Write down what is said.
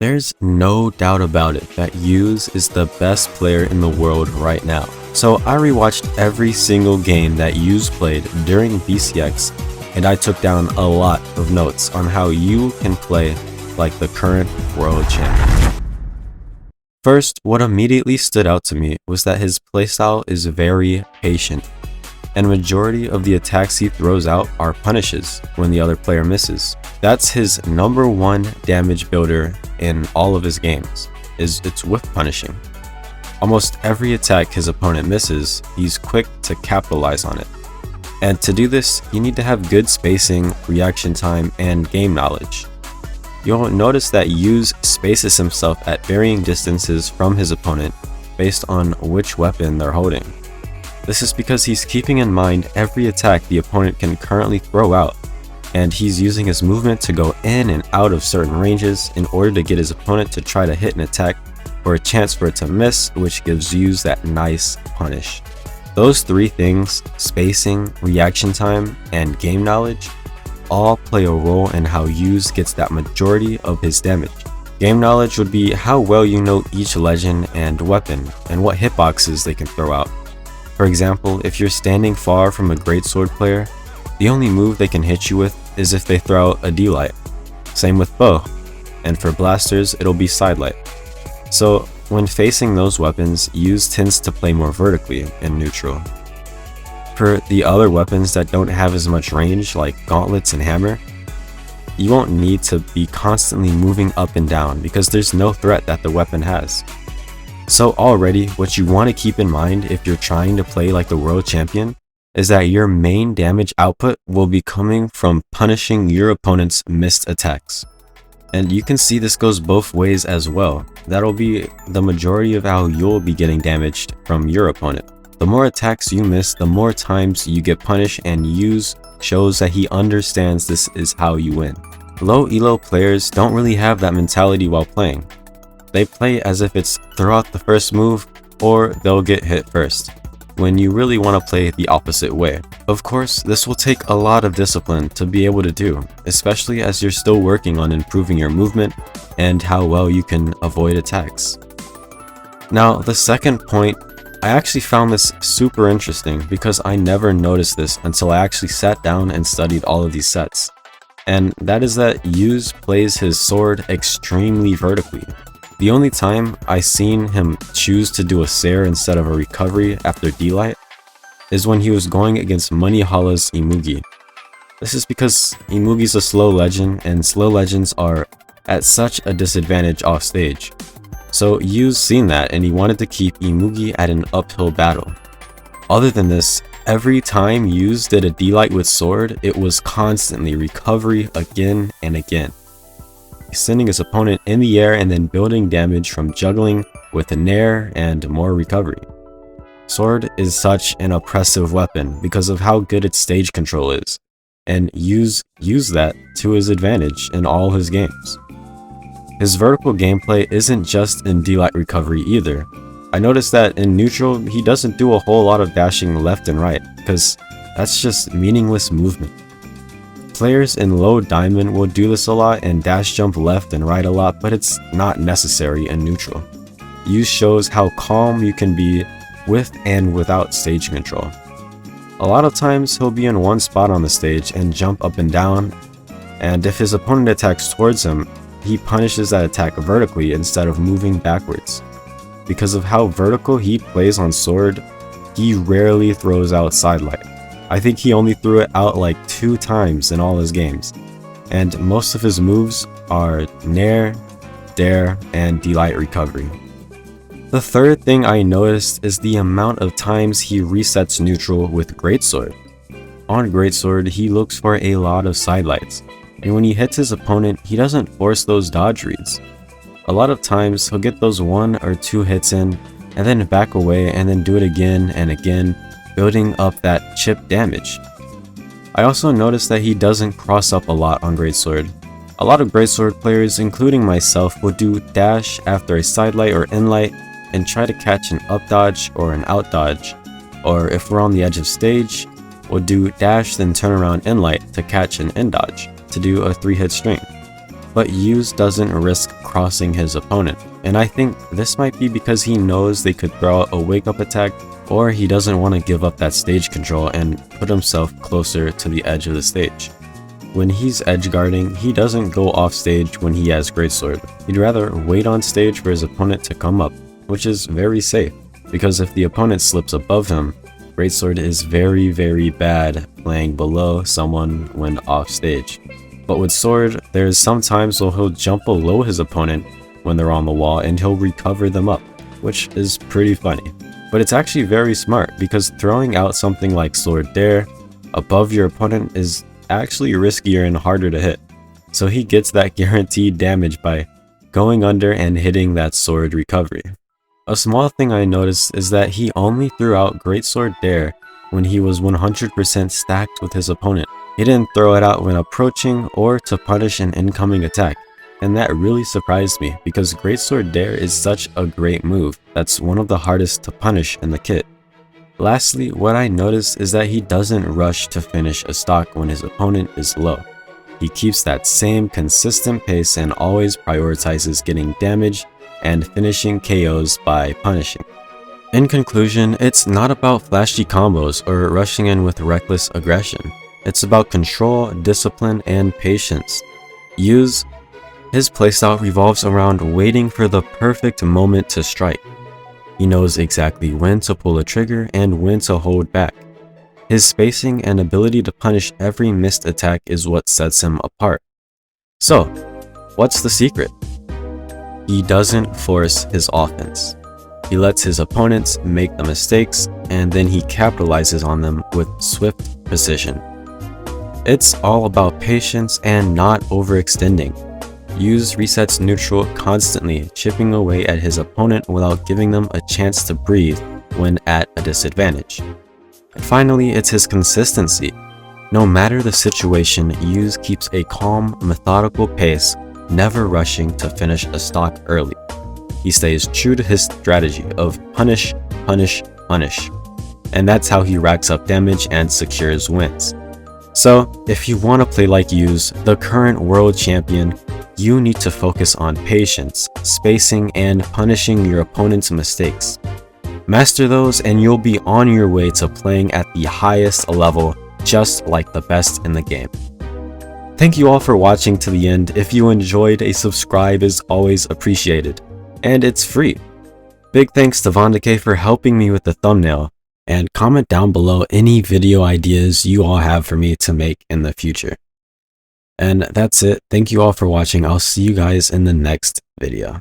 There's no doubt about it that Hughes is the best player in the world right now. So I rewatched every single game that Hughes played during BCX, and I took down a lot of notes on how you can play like the current world champion. First, what immediately stood out to me was that his playstyle is very patient, and majority of the attacks he throws out are punishes when the other player misses. That's his #1 damage builder in all of his games, is it's whiff punishing. Almost every attack his opponent misses, he's quick to capitalize on it. And to do this, you need to have good spacing, reaction time, and game knowledge. You'll notice that Hughes spaces himself at varying distances from his opponent based on which weapon they're holding. This is because he's keeping in mind every attack the opponent can currently throw out, and he's using his movement to go in and out of certain ranges in order to get his opponent to try to hit an attack or a chance for it to miss, which gives Hughes that nice punish. Those three things, spacing, reaction time, and game knowledge, all play a role in how Hughes gets that majority of his damage. Game knowledge would be how well you know each legend and weapon, and what hitboxes they can throw out. For example, if you're standing far from a greatsword player, the only move they can hit you with is if they throw out a D-light. Same with bow, and for blasters it'll be sidelight. So when facing those weapons, Hughes tends to play more vertically in neutral. For the other weapons that don't have as much range, like gauntlets and hammer, you won't need to be constantly moving up and down because there's no threat that the weapon has. So already, what you want to keep in mind if you're trying to play like the world champion is that your main damage output will be coming from punishing your opponent's missed attacks. And you can see this goes both ways as well. That'll be the majority of how you'll be getting damaged from your opponent. The more attacks you miss, the more times you get punished, and Hughes shows that he understands this is how you win. Low elo players don't really have that mentality while playing. They play as if it's throw out the first move or they'll get hit first, when you really want to play the opposite way. Of course, this will take a lot of discipline to be able to do, especially as you're still working on improving your movement and how well you can avoid attacks. Now, the second point, I actually found this super interesting because I never noticed this until I actually sat down and studied all of these sets. And that is that Hughes plays his sword extremely vertically. The only time I seen him choose to do a SAIR instead of a recovery after D-light is when he was going against Money Hala's Imugi. This is because Imugi's a slow legend, and slow legends are at such a disadvantage off stage. So Hughes seen that, and he wanted to keep Imugi at an uphill battle. Other than this, every time Hughes did a D-light with sword, it was constantly recovery again and again, sending his opponent in the air and then building damage from juggling with a nair and more recovery. Sword is such an oppressive weapon because of how good its stage control is, and Hughes used that to his advantage in all his games. His vertical gameplay isn't just in D-light recovery either. I noticed that in neutral, he doesn't do a whole lot of dashing left and right, because that's just meaningless movement. Players in low diamond will do this a lot and dash jump left and right a lot, but it's not necessary in neutral. Hughes shows how calm you can be with and without stage control. A lot of times he'll be in one spot on the stage and jump up and down, and if his opponent attacks towards him, he punishes that attack vertically instead of moving backwards. Because of how vertical he plays on sword, he rarely throws out sidelight. I think he only threw it out like 2 times in all his games, and most of his moves are nair, dair, and D-light recovery. The third thing I noticed is the amount of times he resets neutral with greatsword. On greatsword, he looks for a lot of sidelights, and when he hits his opponent, he doesn't force those dodge reads. A lot of times he'll get those 1 or 2 hits in, and then back away and then do it again and again, building up that chip damage. I also noticed that he doesn't cross up a lot on greatsword. A lot of greatsword players, including myself, will do dash after a sidelight or inlight and try to catch an up dodge or an out dodge, or if we're on the edge of stage, we'll do dash then turn around inlight to catch an in dodge to do a 3-hit string. but Use doesn't risk crossing his opponent, and I think this might be because he knows they could throw out a wake-up attack, or he doesn't want to give up that stage control and put himself closer to the edge of the stage. When he's edge guarding, he doesn't go off stage when he has Greatsword. He'd rather wait on stage for his opponent to come up, which is very safe, because if the opponent slips above him, Greatsword is very bad playing below someone when off stage. But with Sword, there's some times where he'll jump below his opponent when they're on the wall and he'll recover them up, which is pretty funny. But it's actually very smart, because throwing out something like Sword DAIR above your opponent is actually riskier and harder to hit. So he gets that guaranteed damage by going under and hitting that sword recovery. A small thing I noticed is that he only threw out Greatsword DAIR when he was 100% stacked with his opponent. He didn't throw it out when approaching or to punish an incoming attack, and that really surprised me because Greatsword DAIR is such a great move that's one of the hardest to punish in the kit. Lastly, what I noticed is that he doesn't rush to finish a stock when his opponent is low. He keeps that same consistent pace and always prioritizes getting damage and finishing KOs by punishing. In conclusion, it's not about flashy combos or rushing in with reckless aggression. It's about control, discipline, and patience. His playstyle revolves around waiting for the perfect moment to strike. He knows exactly when to pull a trigger and when to hold back. His spacing and ability to punish every missed attack is what sets him apart. So, what's the secret? He doesn't force his offense. He lets his opponents make the mistakes, and then he capitalizes on them with swift precision. It's all about patience and not overextending. Use resets neutral constantly, chipping away at his opponent without giving them a chance to breathe when at a disadvantage. And finally, it's his consistency. No matter the situation, Use keeps a calm, methodical pace, never rushing to finish a stock early. He stays true to his strategy of punish, punish, punish. And that's how he racks up damage and secures wins. So, if you want to play like Use, the current world champion, you need to focus on patience, spacing, and punishing your opponent's mistakes. Master those and you'll be on your way to playing at the highest level, just like the best in the game. Thank you all for watching to the end. If you enjoyed, a subscribe is always appreciated, and it's free. Big thanks to Vondake for helping me with the thumbnail, and comment down below any video ideas you all have for me to make in the future. And that's it. Thank you all for watching. I'll see you guys in the next video.